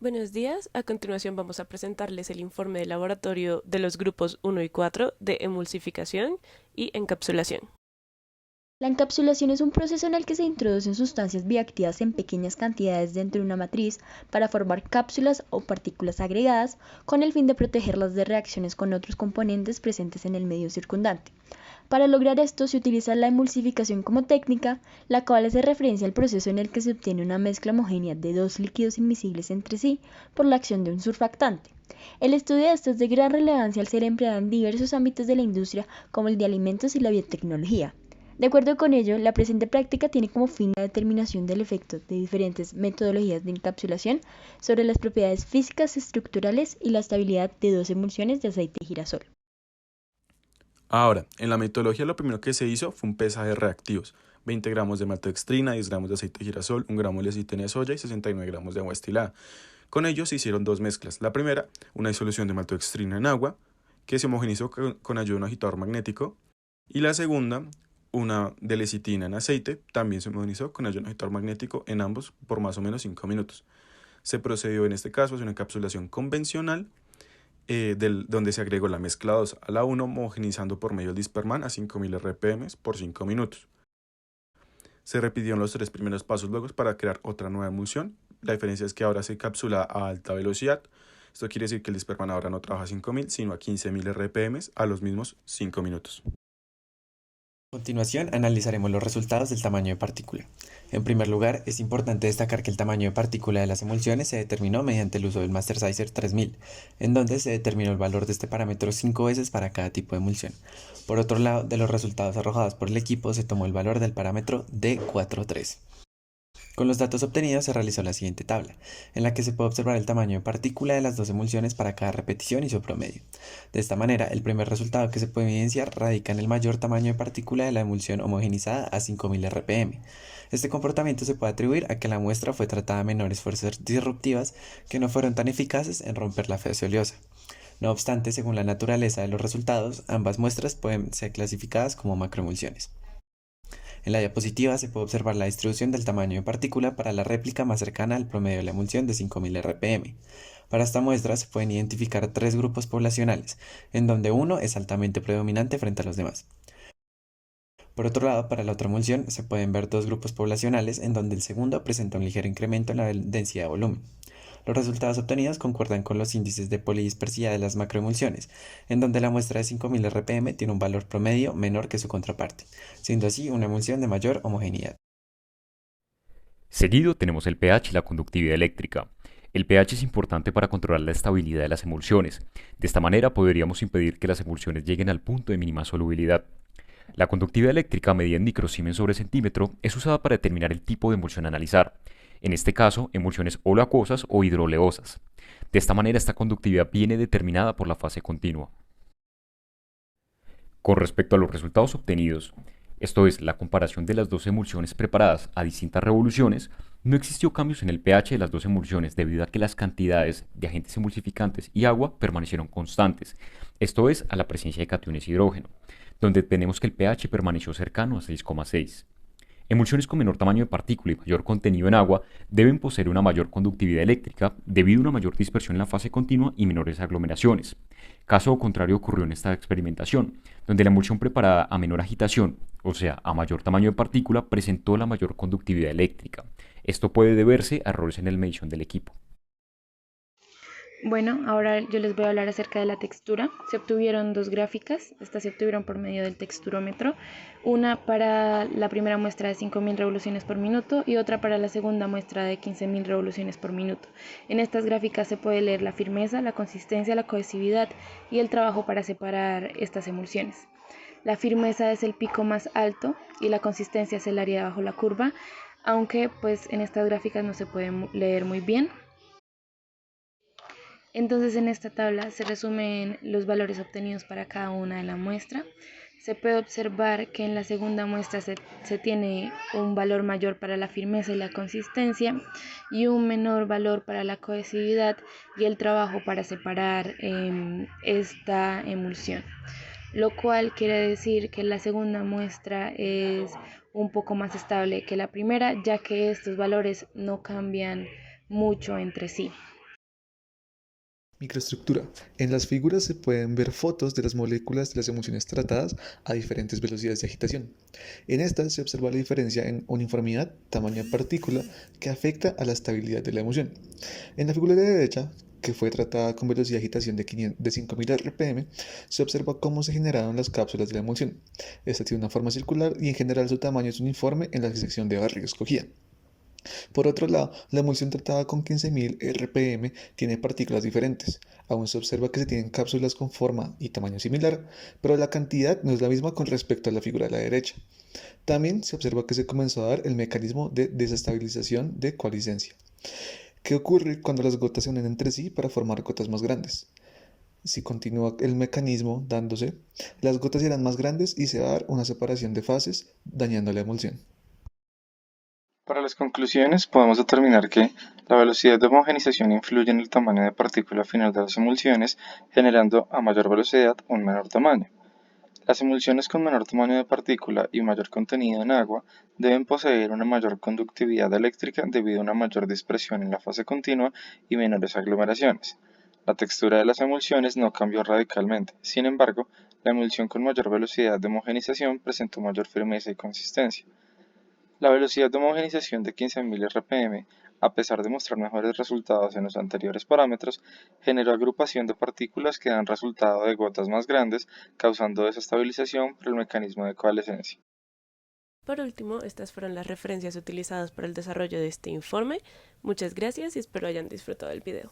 Buenos días, a continuación vamos a presentarles el informe de laboratorio de los grupos 1 y 4 de emulsificación y encapsulación. La encapsulación es un proceso en el que se introducen sustancias bioactivas en pequeñas cantidades dentro de una matriz para formar cápsulas o partículas agregadas con el fin de protegerlas de reacciones con otros componentes presentes en el medio circundante. Para lograr esto se utiliza la emulsificación como técnica, la cual hace referencia al proceso en el que se obtiene una mezcla homogénea de dos líquidos invisibles entre sí por la acción de un surfactante. El estudio de esto es de gran relevancia al ser empleado en diversos ámbitos de la industria como el de alimentos y la biotecnología. De acuerdo con ello, la presente práctica tiene como fin la determinación del efecto de diferentes metodologías de encapsulación sobre las propiedades físicas, estructurales y la estabilidad de dos emulsiones de aceite de girasol. Ahora, en la metodología lo primero que se hizo fue un pesaje de reactivos: 20 gramos de maltodextrina, 10 gramos de aceite de girasol, 1 gramo de lecitina de soya y 69 gramos de agua destilada. Con ello se hicieron dos mezclas. La primera, una disolución de maltodextrina en agua, que se homogenizó con ayuda de un agitador magnético. Y la segunda, una de lecitina en aceite, también se homogenizó con ayuda de un agitador magnético en ambos por más o menos 5 minutos. Se procedió en este caso a una encapsulación convencional, donde se agregó la mezcla 2 a la 1 homogenizando por medio del Disperman a 5000 rpm por 5 minutos. Se repitieron los tres primeros pasos luego para crear otra nueva emulsión. La diferencia es que ahora se capsula a alta velocidad. Esto quiere decir que el Disperman ahora no trabaja a 5000 sino a 15000 rpm a los mismos 5 minutos. A continuación, analizaremos los resultados del tamaño de partícula. En primer lugar, es importante destacar que el tamaño de partícula de las emulsiones se determinó mediante el uso del Master Sizer 3000, en donde se determinó el valor de este parámetro 5 veces para cada tipo de emulsión. Por otro lado, de los resultados arrojados por el equipo se tomó el valor del parámetro D43. Con los datos obtenidos se realizó la siguiente tabla, en la que se puede observar el tamaño de partícula de las dos emulsiones para cada repetición y su promedio. De esta manera, el primer resultado que se puede evidenciar radica en el mayor tamaño de partícula de la emulsión homogenizada a 5000 rpm. Este comportamiento se puede atribuir a que la muestra fue tratada a menores fuerzas disruptivas que no fueron tan eficaces en romper la fase oleosa. No obstante, según la naturaleza de los resultados, ambas muestras pueden ser clasificadas como macroemulsiones. En la diapositiva se puede observar la distribución del tamaño de partícula para la réplica más cercana al promedio de la emulsión de 5000 rpm. Para esta muestra se pueden identificar tres grupos poblacionales, en donde uno es altamente predominante frente a los demás. Por otro lado, para la otra emulsión se pueden ver dos grupos poblacionales, en donde el segundo presenta un ligero incremento en la densidad de volumen. Los resultados obtenidos concuerdan con los índices de polidispersidad de las macroemulsiones, en donde la muestra de 5000 rpm tiene un valor promedio menor que su contraparte, siendo así una emulsión de mayor homogeneidad. Seguido tenemos el pH y la conductividad eléctrica. El pH es importante para controlar la estabilidad de las emulsiones. De esta manera podríamos impedir que las emulsiones lleguen al punto de mínima solubilidad. La conductividad eléctrica medida en microsiemens sobre centímetro es usada para determinar el tipo de emulsión a analizar. En este caso, emulsiones holoacuosas o hidroleosas. De esta manera, esta conductividad viene determinada por la fase continua. Con respecto a los resultados obtenidos, esto es, la comparación de las dos emulsiones preparadas a distintas revoluciones, no existió cambios en el pH de las dos emulsiones debido a que las cantidades de agentes emulsificantes y agua permanecieron constantes, esto es, a la presencia de cationes y hidrógeno, donde tenemos que el pH permaneció cercano a 6,6. Emulsiones con menor tamaño de partícula y mayor contenido en agua deben poseer una mayor conductividad eléctrica debido a una mayor dispersión en la fase continua y menores aglomeraciones. Caso contrario ocurrió en esta experimentación, donde la emulsión preparada a menor agitación, o sea, a mayor tamaño de partícula, presentó la mayor conductividad eléctrica. Esto puede deberse a errores en la medición del equipo. Bueno, ahora yo les voy a hablar acerca de la textura. Se obtuvieron dos gráficas, estas se obtuvieron por medio del texturómetro, una para la primera muestra de 5000 revoluciones por minuto y otra para la segunda muestra de 15000 revoluciones por minuto. En estas gráficas se puede leer la firmeza, la consistencia, la cohesividad y el trabajo para separar estas emulsiones. La firmeza es el pico más alto y la consistencia es el área bajo la curva, aunque pues en estas gráficas no se puede leer muy bien. Entonces en esta tabla se resumen los valores obtenidos para cada una de la muestra. Se puede observar que en la segunda muestra se tiene un valor mayor para la firmeza y la consistencia y un menor valor para la cohesividad y el trabajo para separar esta emulsión, lo cual quiere decir que la segunda muestra es un poco más estable que la primera, ya que estos valores no cambian mucho entre sí. Microestructura. En las figuras se pueden ver fotos de las moléculas de las emulsiones tratadas a diferentes velocidades de agitación. En estas se observa la diferencia en uniformidad, tamaño de partícula, que afecta a la estabilidad de la emulsión. En la figura de la derecha, que fue tratada con velocidad de agitación de 5000 rpm, se observa cómo se generaron las cápsulas de la emulsión. Esta tiene una forma circular y en general su tamaño es uniforme en la sección de barriga escogida. Por otro lado, la emulsión tratada con 15000 rpm tiene partículas diferentes. Aún se observa que se tienen cápsulas con forma y tamaño similar, pero la cantidad no es la misma con respecto a la figura de la derecha. También se observa que se comenzó a dar el mecanismo de desestabilización de coalescencia, que ocurre cuando las gotas se unen entre sí para formar gotas más grandes. Si continúa el mecanismo dándose, las gotas serán más grandes y se va a dar una separación de fases, dañando la emulsión. Para las conclusiones, podemos determinar que la velocidad de homogenización influye en el tamaño de partícula final de las emulsiones, generando a mayor velocidad un menor tamaño. Las emulsiones con menor tamaño de partícula y mayor contenido en agua deben poseer una mayor conductividad eléctrica debido a una mayor dispersión en la fase continua y menores aglomeraciones. La textura de las emulsiones no cambió radicalmente, sin embargo, la emulsión con mayor velocidad de homogenización presentó mayor firmeza y consistencia. La velocidad de homogenización de 15.000 rpm, a pesar de mostrar mejores resultados en los anteriores parámetros, generó agrupación de partículas que dan resultado de gotas más grandes, causando desestabilización por el mecanismo de coalescencia. Por último, estas fueron las referencias utilizadas para el desarrollo de este informe. Muchas gracias y espero hayan disfrutado del video.